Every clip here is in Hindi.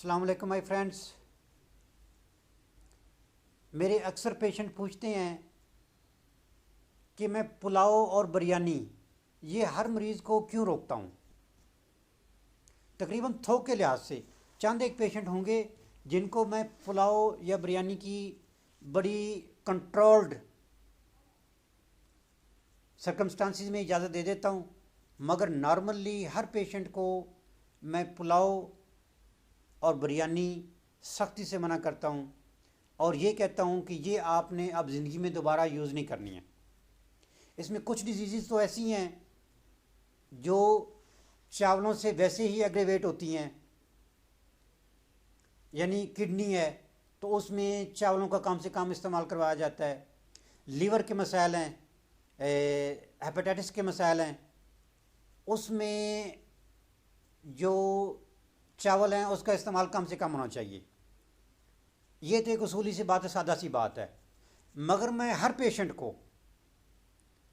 अस्सलाम वालेकुम माय फ्रेंड्स। मेरे अक्सर पेशेंट पूछते हैं कि मैं पुलाव और बिरयानी ये हर मरीज़ को क्यों रोकता हूँ। तकरीबन थोक के लिहाज से चंद एक पेशेंट होंगे जिनको मैं पुलाव या बिरयानी की बड़ी कंट्रोल्ड सर्कमस्टांसिस में इजाज़त दे देता हूँ, मगर नॉर्मली हर पेशेंट को मैं पुलाव और बिरयानी सख्ती से मना करता हूँ और ये कहता हूँ कि ये आपने अब ज़िंदगी में दोबारा यूज़ नहीं करनी है। इसमें कुछ डिजीज़ तो ऐसी हैं जो चावलों से वैसे ही एग्रेवेट होती हैं, यानी किडनी है तो उसमें चावलों का कम से कम इस्तेमाल करवाया जाता है। लीवर के मसाइल हैं, हेपेटाइटिस के मसाइल हैं, उसमें जो चावल हैं उसका इस्तेमाल कम से कम होना चाहिए। ये तो एक उसूली सी बात है, सादा सी बात है। मगर मैं हर पेशेंट को,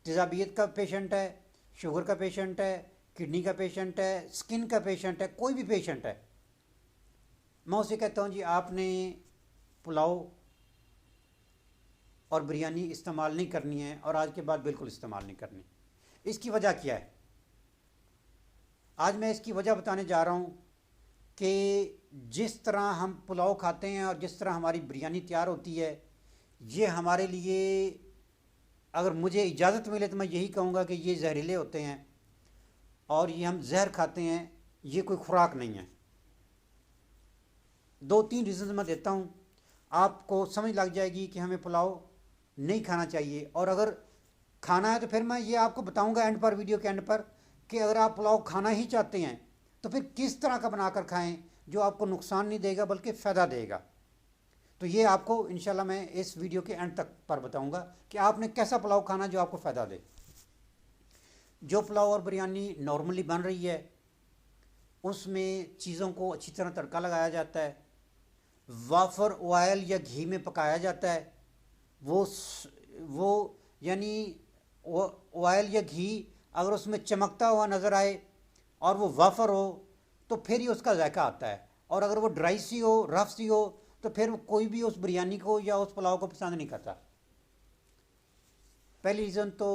तेज़ाबियत का पेशेंट है, शुगर का पेशेंट है, किडनी का पेशेंट है, स्किन का पेशेंट है, कोई भी पेशेंट है, मैं उसे कहता हूँ जी आपने पुलाव और बिरयानी इस्तेमाल नहीं करनी है और आज के बाद बिल्कुल इस्तेमाल नहीं करनी। इसकी वजह क्या है? आज मैं इसकी वजह बताने जा रहा हूँ कि जिस तरह हम पुलाव खाते हैं और जिस तरह हमारी बिरयानी तैयार होती है, ये हमारे लिए, अगर मुझे इजाज़त मिले तो मैं यही कहूँगा कि ये जहरीले होते हैं और ये हम जहर खाते हैं, ये कोई खुराक नहीं है। दो तीन रीज़न मैं देता हूँ, आपको समझ लग जाएगी कि हमें पुलाव नहीं खाना चाहिए। और अगर खाना है तो फिर मैं ये आपको बताऊँगा एंड पर, वीडियो के एंड पर, कि अगर आप पुलाव खाना ही चाहते हैं तो फिर किस तरह का बनाकर खाएं जो आपको नुकसान नहीं देगा बल्कि फ़ायदा देगा। तो ये आपको इंशाल्लाह मैं इस वीडियो के एंड तक पर बताऊंगा कि आपने कैसा पुलाव खाना जो आपको फ़ायदा दे। जो पुलाव और बिरयानी नॉर्मली बन रही है उसमें चीज़ों को अच्छी तरह तड़का लगाया जाता है, वाफर ऑयल या घी में पकाया जाता है। वो यानी ऑयल या घी अगर उसमें चमकता हुआ नज़र आए और वो वाफर हो तो फिर ही उसका जायका आता है, और अगर वो ड्राई सी हो, रफ सी हो, तो फिर कोई भी उस बिरयानी को या उस पुलाव को पसंद नहीं करता। पहली रीज़न तो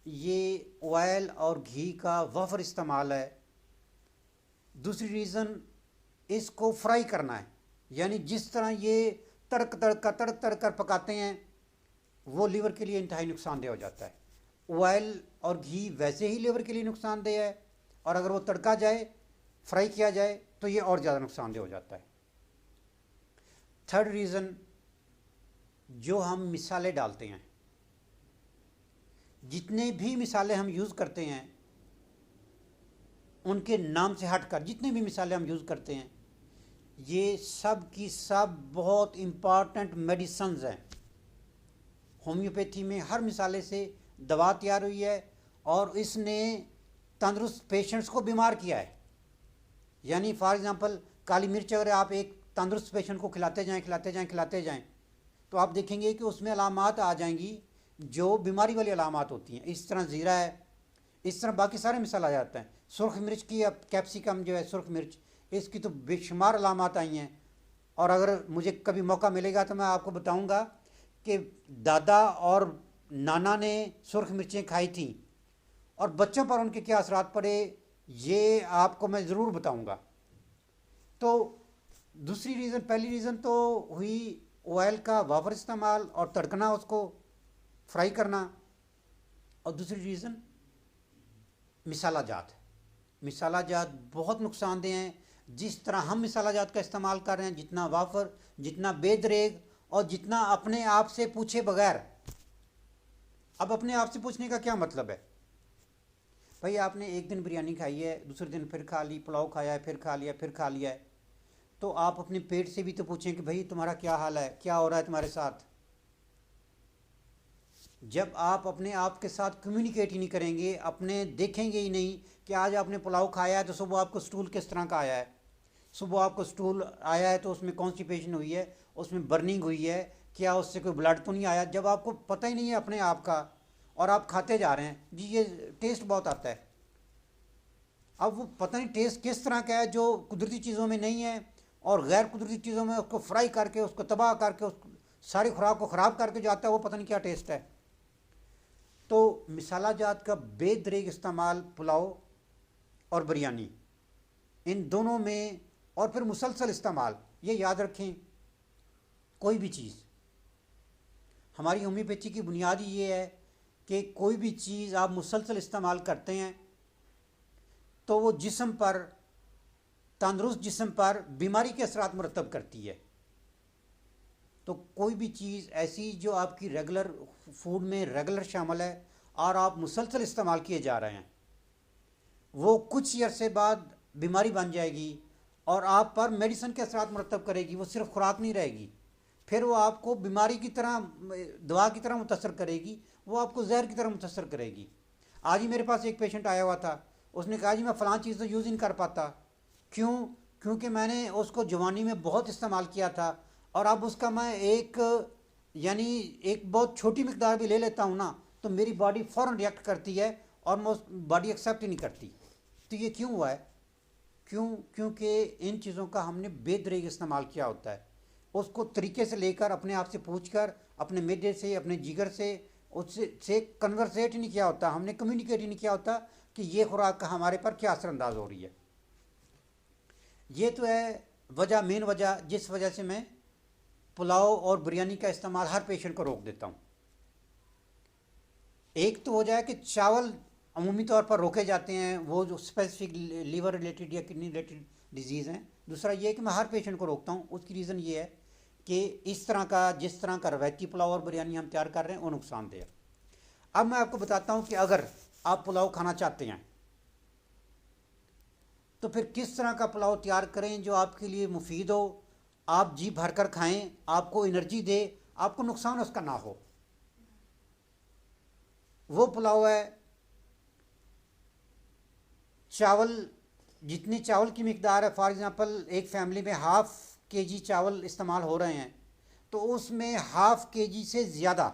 ये ऑयल और घी का वाफर इस्तेमाल है। दूसरी रीज़न इसको फ्राई करना है, यानी जिस तरह ये तड़क तड़क कर पकाते हैं वो लीवर के लिए इंतहाई नुकसानदेह हो जाता है। ऑयल और घी वैसे ही लीवर के लिए नुकसानदेह है, और अगर वो तड़का जाए, फ्राई किया जाए, तो ये और ज़्यादा नुकसानदेह हो जाता है। थर्ड रीज़न, जो हम मिसाले डालते हैं, जितने भी मिसाले हम यूज़ करते हैं उनके नाम से हटकर जितने भी मिसाले हम यूज़ करते हैं, ये सब की सब बहुत इम्पॉर्टेंट मेडिसिन्स हैं। होम्योपैथी में हर मिसाले से दवा तैयार हुई है और इसने तंदुरुस्त पेशेंट्स को बीमार किया है। यानी फॉर एग्ज़ाम्पल काली मिर्च अगर आप एक तंदुरुस्त पेशेंट को खिलाते जाएं तो आप देखेंगे कि उसमें अलामात आ जाएंगी जो बीमारी वाली अलामात होती हैं। इस तरह ज़ीरा है, इस तरह बाकी सारे मिसाल आ जाते हैं। सुर्ख मिर्च की, अब कैप्सिकम जो है सुर्ख मिर्च, इसकी तो बेशुमार अलामात आई हैं। और अगर मुझे कभी मौका मिलेगा तो मैं आपको बताऊंगा कि दादा और नाना ने सुर्ख मिर्चें खाई थी और बच्चों पर उनके क्या असरात पड़े, ये आपको मैं ज़रूर बताऊंगा। तो दूसरी रीज़न, पहली रीज़न तो हुई ऑयल का वापर इस्तेमाल और तड़कना, उसको फ्राई करना। और दूसरी रीज़न मिसाला जात। मिसाला जात बहुत नुकसानदेह हैं। जिस तरह हम मिसाला जात का इस्तेमाल कर रहे हैं, जितना वाफर, जितना बेदरेग और जितना अपने आप से पूछे बगैर। अब अपने आप से पूछने का क्या मतलब है? भाई आपने एक दिन बिरयानी खाई है, दूसरे दिन फिर खा ली, पुलाव खाया है, फिर खा लिया, फिर खा लिया है, तो आप अपने पेट से भी तो पूछें कि भाई तुम्हारा क्या हाल है, क्या हो रहा है तुम्हारे साथ। जब आप अपने आप के साथ कम्युनिकेट ही नहीं करेंगे, अपने देखेंगे ही नहीं कि आज आपने पुलाव खाया है तो सुबह आपको स्टूल किस तरह का आया है, सुबह आपको स्टूल आया है तो उसमें कॉन्स्टिपेशन हुई है, उसमें बर्निंग हुई है, क्या उससे कोई ब्लड तो नहीं आया। जब आपको पता ही नहीं है अपने आप का और आप खाते जा रहे हैं, जी ये टेस्ट बहुत आता है। अब वो पता नहीं टेस्ट किस तरह का है जो कुदरती चीज़ों में नहीं है और गैर कुदरती चीज़ों में उसको फ्राई करके, उसको तबाह करके, उसको सारी खुराक को ख़राब करके जाता है, वो पता नहीं क्या टेस्ट है। तो मिसाला जात का बेदरेग इस्तेमाल पुलाव और बिरयानी, इन दोनों में, और फिर मुसलसल इस्तेमाल, ये याद रखें, कोई भी चीज़, हमारी होम्योपैथी की बुनियाद ही ये है कि कोई भी चीज़ आप मुसलसल इस्तेमाल करते हैं तो वो जिस्म पर, तंदुरुस्त जिस्म पर बीमारी के असरात मुरतब करती है। तो कोई भी चीज़ ऐसी जो आपकी रेगुलर फूड में रेगुलर शामिल है और आप मुसलसल इस्तेमाल किए जा रहे हैं, वो कुछ अरसे बाद बीमारी बन जाएगी और आप पर मेडिसिन के असरात मुरतब करेगी। वो सिर्फ खुराक नहीं रहेगी, फिर वो आपको बीमारी की तरह, दवा की तरह मुतासर करेगी, वो आपको जहर की तरह मुतासर करेगी। आज ही मेरे पास एक पेशेंट आया हुआ था, उसने कहा जी मैं फ़लाँ चीज़ तो यूज़ नहीं कर पाता। क्यों? क्योंकि मैंने उसको जवानी में बहुत इस्तेमाल किया था और अब उसका मैं एक बहुत छोटी मिकदार भी ले लेता हूँ ना, तो मेरी बॉडी फ़ौरन रिएक्ट करती है और मैं उस बॉडी एक्सेप्ट ही नहीं करती। तो ये क्यों हुआ है? क्योंकि इन चीज़ों का हमने बेदरेग इस्तेमाल किया होता है। उसको तरीके से लेकर, अपने आप से पूछ कर, अपने मैदे से, अपने जिगर से, उससे कन्वर्सेट ही नहीं किया होता, हमने कम्युनिकेट ही नहीं किया होता कि ये खुराक का हमारे पर क्या असरअंदाज हो रही है। ये तो है वजह, मेन वजह जिस वजह से मैं पुलाव और बिरयानी का इस्तेमाल हर पेशेंट को रोक देता हूँ। एक तो हो जाए कि चावल अमूमी तौर पर रोके जाते हैं, वो जो स्पेसिफिक लीवर रिलेटेड या किडनी रिलेटेड डिजीज़ हैं। दूसरा ये है कि मैं हर पेशेंट को रोकता हूँ। उसकी रीज़न ये है कि इस तरह का, जिस तरह का रवायती पुलाव और बिरयानी हम तैयार कर रहे हैं वो नुकसानदेह है। अब मैं आपको बताता हूँ कि अगर आप पुलाव खाना चाहते हैं तो फिर किस तरह का पुलाव तैयार करें जो आपके लिए मुफीद हो, आप जी भर कर खाएँ, आपको एनर्जी दे, आपको नुकसान उसका ना हो। वो पुलाव है, चावल, जितनी चावल की मिकदार है, फॉर एग्ज़ाम्पल एक फैमिली में ½ kg चावल इस्तेमाल हो रहे हैं, तो उसमें ½ kg से ज़्यादा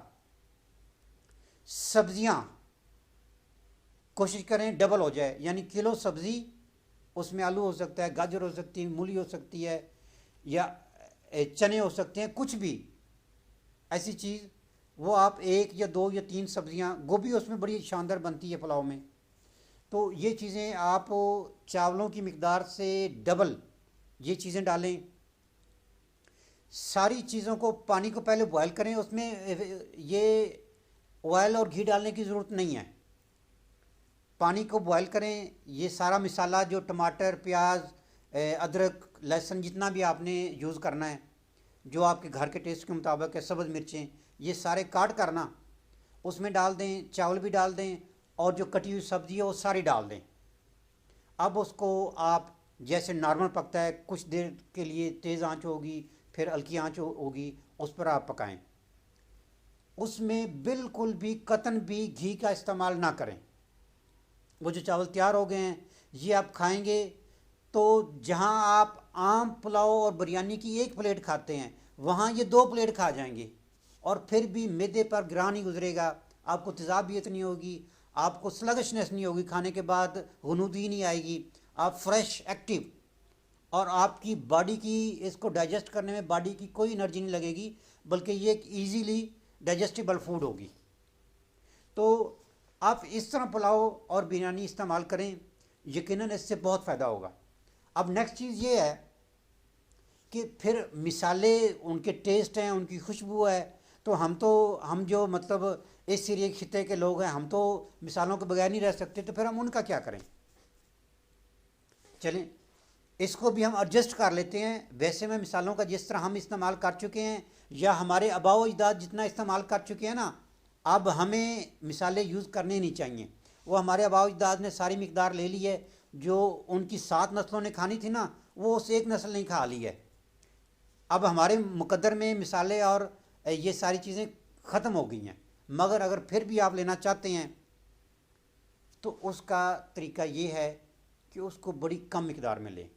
सब्ज़ियाँ कोशिश करें डबल हो जाए, यानी किलो सब्ज़ी, उसमें आलू हो सकता है, गाजर हो सकती है, मूली हो सकती है, या चने हो सकते हैं, कुछ भी ऐसी चीज़, वो आप 1 या 2 या 3 सब्ज़ियाँ, गोभी उसमें बड़ी शानदार बनती है पुलाव में। तो ये चीज़ें आप चावलों की मिकदार से डबल ये चीज़ें डालें। सारी चीज़ों को, पानी को पहले बॉयल करें, उसमें ये ऑयल और घी डालने की ज़रूरत नहीं है। पानी को बॉयल करें, ये सारा मसाला जो टमाटर, प्याज, अदरक, लहसुन, जितना भी आपने यूज़ करना है, जो आपके घर के टेस्ट के मुताबिक है, सब्ज़ मिर्चें, ये सारे काट करना उसमें डाल दें, चावल भी डाल दें और जो कटी हुई सब्ज़ी है वो सारी डाल दें। अब उसको आप, जैसे नॉर्मल पकता है, कुछ देर के लिए तेज़ आंच होगी, फिर हल्की आंच होगी, उस पर आप पकाएं। उसमें बिल्कुल भी कतन भी घी का इस्तेमाल ना करें। वो जो चावल तैयार हो गए हैं, ये आप खाएंगे तो जहां आप आम पुलाव और बिरयानी की 1 प्लेट खाते हैं, वहां ये 2 प्लेट खा जाएंगे और फिर भी मैदे पर गिरान नहीं गुजरेगा, आपको तेज़ाबियत नहीं होगी, आपको स्लगशनेस नहीं होगी, खाने के बाद गुनूदी नहीं आएगी, आप फ्रेश, एक्टिव, और आपकी बॉडी की, इसको डाइजेस्ट करने में बॉडी की कोई एनर्जी नहीं लगेगी, बल्कि ये एक ईजीली डाइजेस्टिबल फूड होगी। तो आप इस तरह पुलाव और बिरयानी इस्तेमाल करें, यकीनन इससे बहुत फ़ायदा होगा। अब नेक्स्ट चीज़ ये है कि फिर मिसाले, उनके टेस्ट हैं, उनकी खुशबू है, तो हम जो मतलब इस सीरिया खिते के लोग हैं, हम तो मिसालों के बगैर नहीं रह सकते, तो फिर हम उनका क्या करें? चलें, इसको भी हम एडजस्ट कर लेते हैं। वैसे में मिसालों का जिस तरह हम इस्तेमाल कर चुके हैं, या हमारे आबाओ अजदाद जितना इस्तेमाल कर चुके हैं ना, अब हमें मिसालें यूज़ करनी नहीं चाहिए। वो हमारे आबाओ अजदाद ने सारी मिकदार ले ली है, जो उनकी 7 नस्लों ने खानी थी ना, वो उस एक नस्ल ने खा ली है। अब हमारे मुकद्दर में मिसालें और ये सारी चीज़ें ख़त्म हो गई हैं। मगर अगर फिर भी आप लेना चाहते हैं तो उसका तरीका ये है कि उसको बड़ी कम मिकदार में लें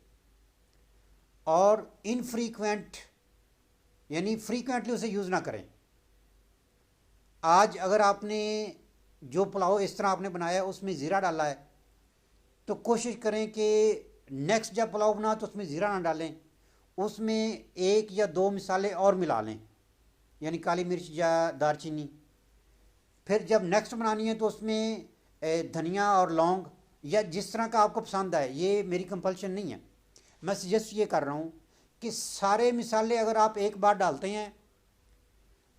और इनफ्रीक्वेंट, यानी फ्रीक्वेंटली उसे यूज़ ना करें। आज अगर आपने जो पुलाव इस तरह आपने बनाया है उसमें ज़ीरा डाला है, तो कोशिश करें कि नेक्स्ट जब पुलाव बनाओ तो उसमें ज़ीरा ना डालें, उसमें 1 या 2 मिसालें और मिला लें, यानी काली मिर्च या दारचीनी। फिर जब नेक्स्ट बनानी है तो उसमें धनिया और लौंग या जिस तरह का आपको पसंद आए, ये मेरी कंपल्शन नहीं है। मैं सजेस्ट ये कर रहा हूँ कि सारे मिसाले अगर आप एक बार डालते हैं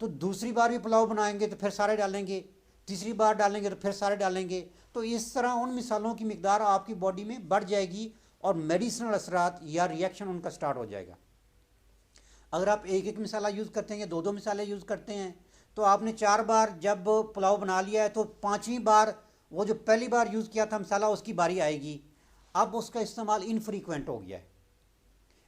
तो दूसरी बार भी पुलाव बनाएंगे तो फिर सारे डालेंगे, तीसरी बार डालेंगे तो फिर सारे डालेंगे। तो इस तरह उन मिसालों की मिकदार आपकी बॉडी में बढ़ जाएगी और मेडिसिनल असरात या रिएक्शन उनका स्टार्ट हो जाएगा। अगर आप एक एक मिसाला यूज़ करते हैं या 2-2 मिसाले यूज़ करते हैं तो आपने 4 बार जब पुलाव बना लिया है तो 5वीं बार वो जो पहली बार यूज़ किया था मसाला उसकी बारी आएगी। अब उसका इस्तेमाल इनफ्रीक्वेंट हो गया है।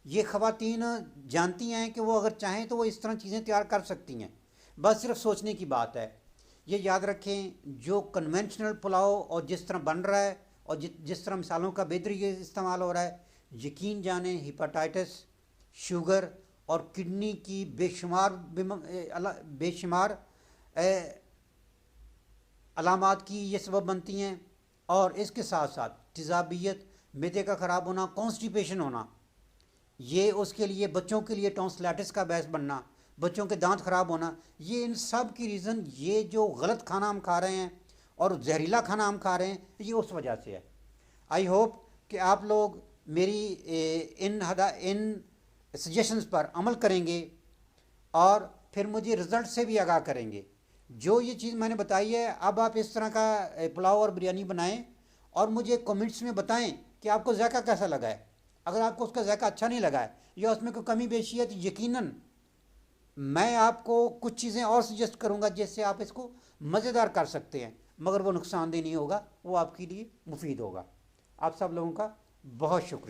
ये ख़वातीन जानती हैं कि वो अगर चाहें तो वो इस तरह चीज़ें तैयार कर सकती हैं, बस सिर्फ सोचने की बात है। ये याद रखें, जो कन्वेंशनल पुलाव और जिस तरह बन रहा है और जिस तरह मिसालों का बेहतरीन इस्तेमाल हो रहा है, यकीन जाने हेपेटाइटिस, शुगर और किडनी की बेशुमार अलामात की ये सबब बनती हैं। और इसके साथ साथ तेज़ाबियत, मैदे का ख़राब होना, कॉन्स्टिपेशन होना, ये उसके लिए बच्चों के लिए टॉन्सिलाइटिस का बायस बनना, बच्चों के दांत ख़राब होना, ये इन सब की रीज़न ये जो गलत खाना हम खा रहे हैं और जहरीला खाना हम खा रहे हैं, ये उस वजह से है। आई होप कि आप लोग मेरी इन सजेशंस पर अमल करेंगे और फिर मुझे रिज़ल्ट से भी आगाह करेंगे। जो ये चीज़ मैंने बताई है, अब आप इस तरह का पुलाव और बिरयानी बनाएं और मुझे कमेंट्स में बताएं कि आपको जायका कैसा लगा है। अगर आपको उसका जायका अच्छा नहीं लगा है या उसमें कोई कमी बेशी है तो यकीनन मैं आपको कुछ चीज़ें और सजेस्ट करूंगा जिससे आप इसको मज़ेदार कर सकते हैं, मगर वो नुकसानदेह नहीं होगा, वो आपके लिए मुफीद होगा। आप सब लोगों का बहुत शुक्रिया।